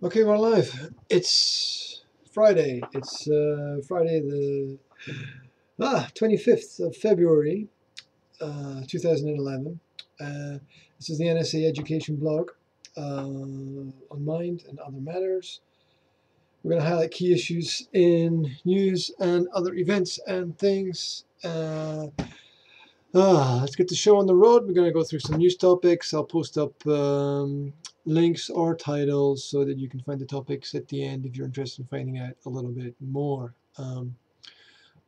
Okay, we're live. It's Friday. It's Friday the 25th of February, 2011. This is the NSA Education blog on mind and other matters. We're going to highlight key issues in news and other events and things. Let's get the show on the road. We're going to go through some news topics. I'll post up links or titles so that you can find the topics at the end if you're interested in finding out a little bit more.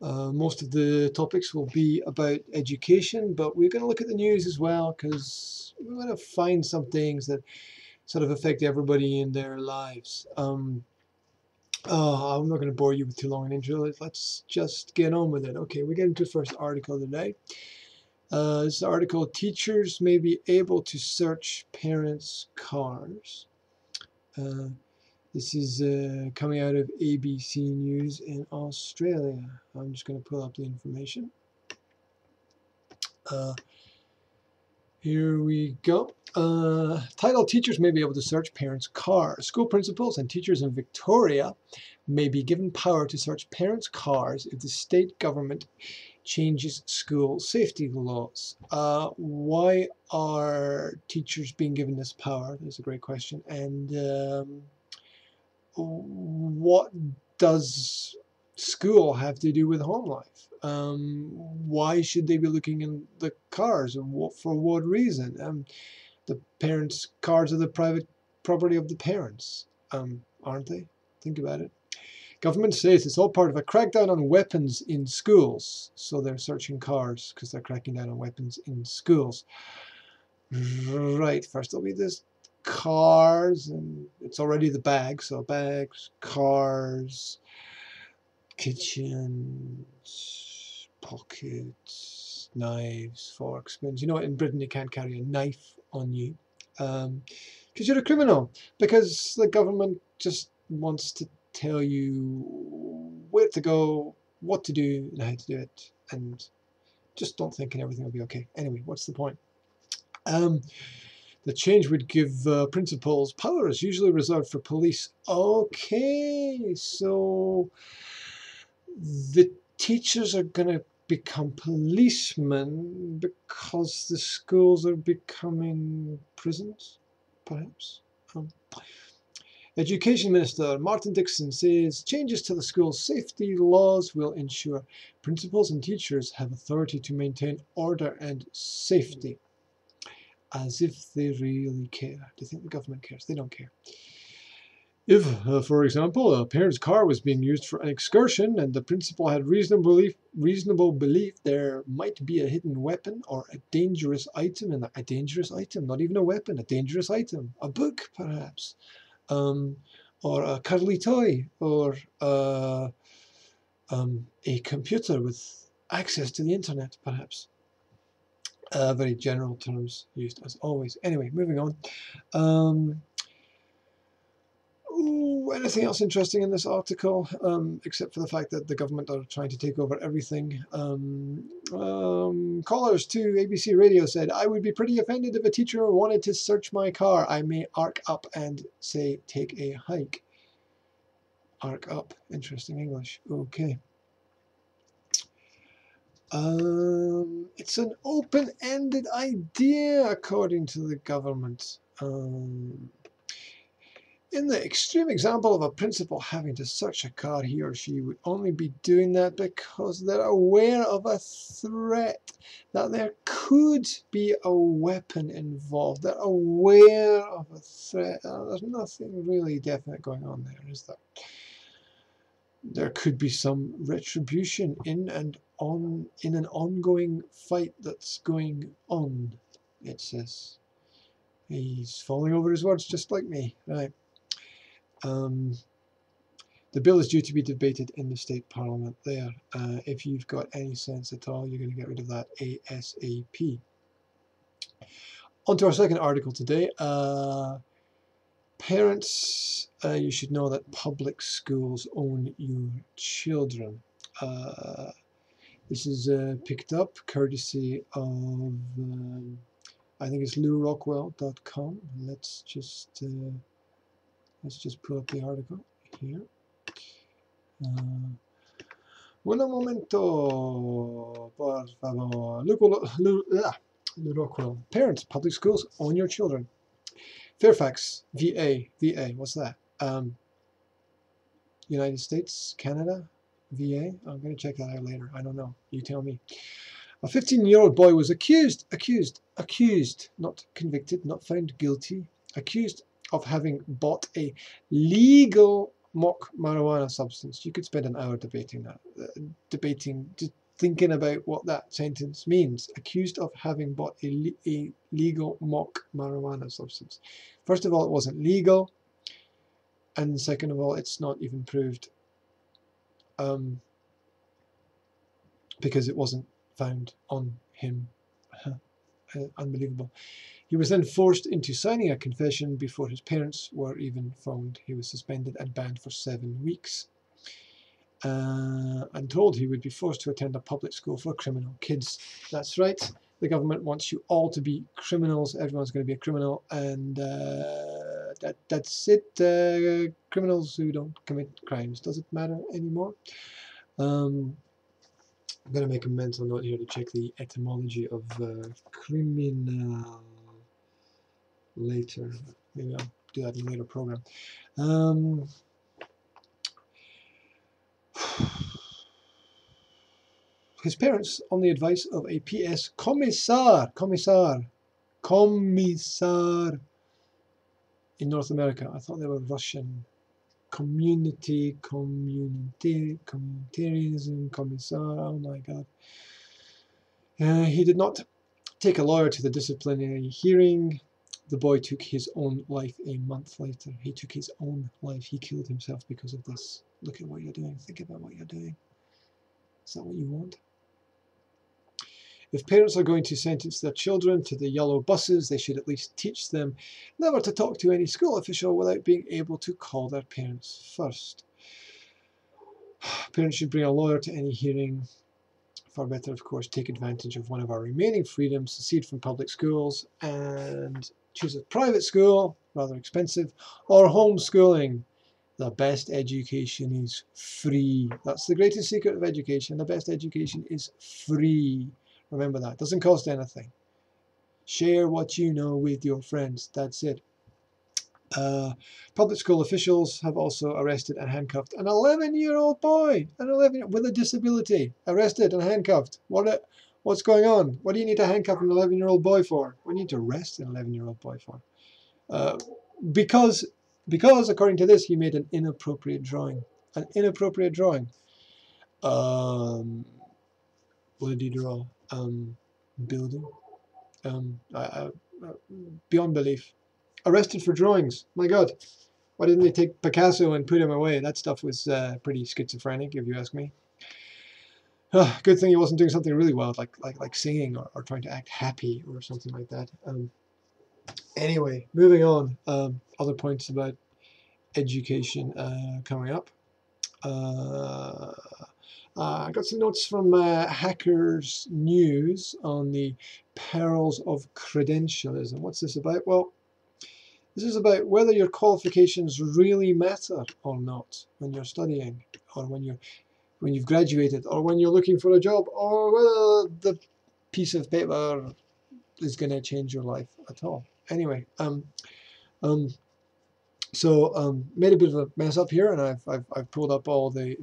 Most of the topics will be about education, but we're going to look at the news as well because we want to find some things that sort of affect everybody in their lives. I'm not going to bore you with too long an intro. Let's just get on with it. Okay, we get into the first article today. This article, teachers may be able to search parents' cars. This is coming out of ABC News in Australia. I'm just going to pull up the information. Here we go. Title, teachers may be able to search parents' cars. School principals and teachers in Victoria may be given power to search parents' cars if the state government changes school safety laws. Why are teachers being given this power? That's a great question. And what does school have to do with home life? Why should they be looking in the cars, and for what reason? The parents' cars are the private property of the parents, aren't they? Think about it. Government says it's all part of a crackdown on weapons in schools. So they're searching cars because they're cracking down on weapons in schools. Right, first there'll be this cars, and it's already the bag. So bags, cars, kitchens, pockets, knives, forks, spoons. You know what, in Britain you can't carry a knife on you because you're a criminal, because the government just wants to tell you where to go, what to do, and how to do it, and just don't think and everything will be okay. Anyway, what's the point? The change would give principals powers usually reserved for police. Okay, so the teachers are going to become policemen because the schools are becoming prisons, perhaps. Education Minister Martin Dixon says changes to the school safety laws will ensure principals and teachers have authority to maintain order and safety. As if they really care. Do you think the government cares? They don't care. If, for example, a parent's car was being used for an excursion and the principal had reasonable belief there might be a hidden weapon or a dangerous item, and a dangerous item, not even a weapon, a dangerous item, a book perhaps, or a cuddly toy, or a computer with access to the internet perhaps. Very general terms used as always. Anyway, moving on. Anything else interesting in this article, except for the fact that the government are trying to take over everything? Callers to ABC Radio said, I would be pretty offended if a teacher wanted to search my car. I may arc up and say, take a hike. Arc up. Interesting English. Okay. It's an open-ended idea, according to the government. In the extreme example of a principal having to search a car, he or she would only be doing that because they're aware of a threat, that there could be a weapon involved. They're aware of a threat. There's nothing really definite going on there, is there? There could be some retribution in an ongoing fight that's going on, it says. He's falling over his words just like me, right? The bill is due to be debated in the state parliament there. If you've got any sense at all, you're going to get rid of that ASAP. On to our second article today. Parents, you should know that public schools own your children. This is picked up courtesy of, I think it's LouRockwell.com. Let's just Let's just pull up the article here. Un momento, por favor. Parents, public schools, own your children. Fairfax, VA, what's that? United States, Canada, VA? I'm going to check that out later. I don't know. You tell me. A 15-year-old boy was accused, not convicted, not found guilty, accused of having bought a legal mock marijuana substance. You could spend an hour debating that, just thinking about what that sentence means. Accused of having bought a legal mock marijuana substance. First of all, it wasn't legal, and second of all, it's not even proved, because it wasn't found on him. Unbelievable. He was then forced into signing a confession before his parents were even found. He was suspended and banned for 7 weeks. And told he would be forced to attend a public school for criminal kids. That's right. The government wants you all to be criminals. Everyone's going to be a criminal, and that's it. Criminals who don't commit crimes. Does it matter anymore? I'm going to make a mental note here to check the etymology of criminal later. Maybe I'll do that in a later program. His parents, on the advice of a PS commissar in North America. I thought they were Russian. Communitarianism, commissar, oh my god. He did not take a lawyer to the disciplinary hearing. The boy took his own life a month later. He took his own life. He killed himself because of this. Look at what you're doing. Think about what you're doing. Is that what you want? If parents are going to sentence their children to the yellow buses, they should at least teach them never to talk to any school official without being able to call their parents first. Parents should bring a lawyer to any hearing. Far better, of course, take advantage of one of our remaining freedoms, secede from public schools, and choose a private school, rather expensive, or homeschooling. The best education is free. That's the greatest secret of education. The best education is free. Remember that. It doesn't cost anything. Share what you know with your friends. That's it. Public school officials have also arrested and handcuffed an 11-year-old boy, with a disability. Arrested and handcuffed. What's going on? What do you need to handcuff an 11-year-old boy for? What do you need to arrest an 11-year-old boy for? Because according to this, he made an inappropriate drawing. An inappropriate drawing. What did he draw? Building. Beyond belief. Arrested for drawings. My God. Why didn't they take Picasso and put him away? That stuff was pretty schizophrenic, if you ask me. Good thing he wasn't doing something really wild, like singing or trying to act happy or something like that. Anyway, moving on. Other points about education coming up. I got some notes from Hackers News on the Perils of Credentialism. What's this about? Well, this is about whether your qualifications really matter or not when you're studying, or when you've graduated, or when you're looking for a job, or whether the piece of paper is going to change your life at all. Anyway, so made a bit of a mess up here, and I've pulled up all the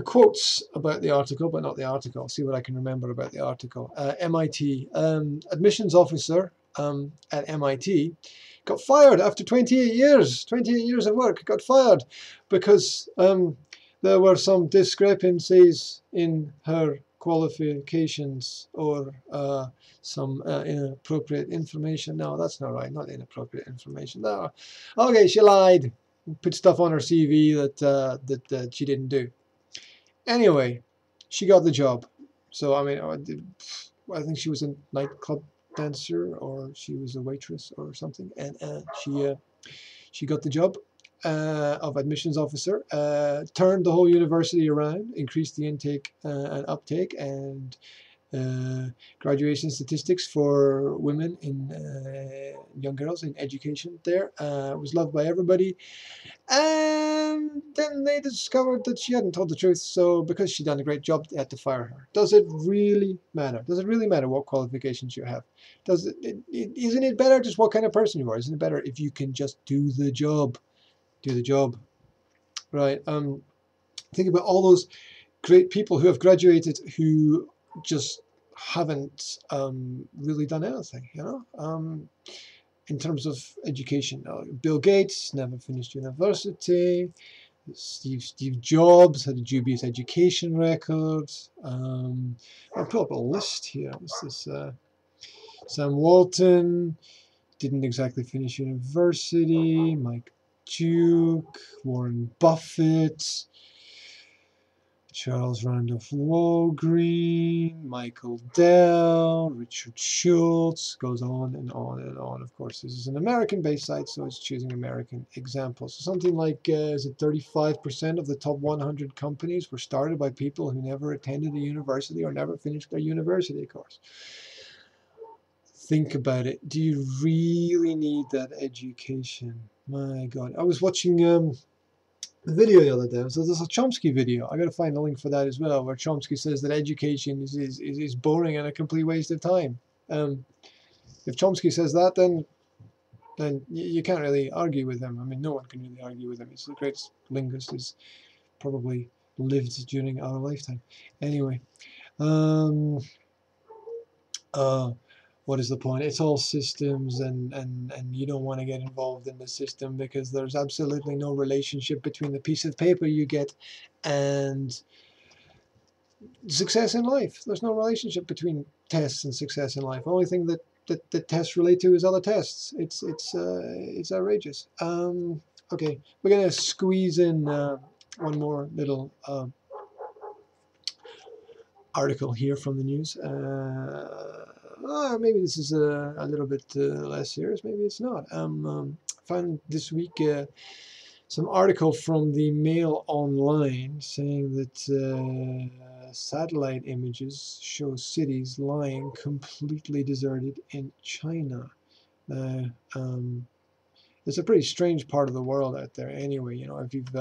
quotes about the article, but not the article. I'll see what I can remember about the article. MIT admissions officer at MIT got fired after 28 years. 28 years of work, got fired because there were some discrepancies in her qualifications, or some inappropriate information. No, that's not right. Not inappropriate information. No. Okay, she lied. Put stuff on her CV that she didn't do. Anyway, she got the job. So I mean, I think she was a nightclub dancer, or she was a waitress or something, and she got the job of admissions officer. Turned the whole university around, increased the intake and uptake, and graduation statistics for women in young girls in education there. Was loved by everybody. And then they discovered that she hadn't told the truth, so because she'd done a great job, they had to fire her. Does it really matter? Does it really matter what qualifications you have? Isn't it better just what kind of person you are? Isn't it better if you can just do the job? Do the job, right? Think about all those great people who have graduated who just haven't really done anything, you know? In terms of education, Bill Gates never finished university. Steve Jobs had a dubious education record. I'll pull up a list here. What's this? Sam Walton didn't exactly finish university. Mike Duke, Warren Buffett, Charles Randolph Walgreen, Michael Dell, Richard Schultz, goes on and on and on. Of course, this is an American-based site, so it's choosing American examples. So something like, is it 35% of the top 100 companies were started by people who never attended a university or never finished their university course. Think about it. Do you really need that education? My God. I was watching the video the other day. So there's a Chomsky video. I got to find a link for that as well, where Chomsky says that education is boring and a complete waste of time. If Chomsky says that, then you can't really argue with him. I mean, no one can really argue with him. He's the greatest linguist who's probably lived during our lifetime. Anyway, what is the point? It's all systems, and you don't want to get involved in the system because there's absolutely no relationship between the piece of paper you get and success in life. There's no relationship between tests and success in life. The only thing that tests relate to is other tests. It's outrageous. Okay, we're gonna squeeze in one more little article here from the news. Maybe this is a little bit less serious. Maybe it's not. Found this week some article from the Mail Online saying that satellite images show cities lying completely deserted in China. It's a pretty strange part of the world out there. Anyway, you know, if you've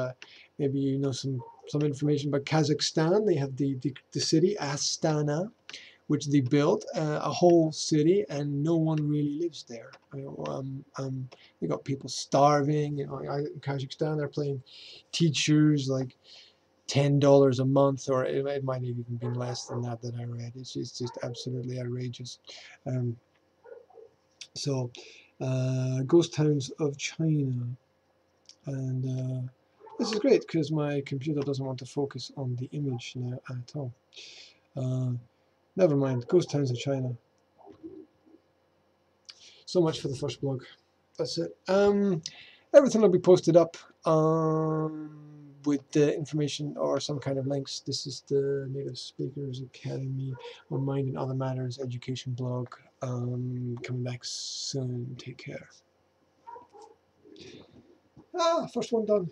maybe you know some information about Kazakhstan, they have the city Astana, which they built a whole city, and no one really lives there. You know, they got people starving. You know, in Kazakhstan, they're paying teachers like $10 a month, or it might have even been less than that I read. It's just absolutely outrageous. So, ghost towns of China, and this is great because my computer doesn't want to focus on the image now at all. Never mind, ghost towns of China. So much for the first blog. That's it. Everything will be posted up with the information or some kind of links. This is the Native Speakers Academy on Mind and Other Matters education blog. Coming back soon. Take care. First one done.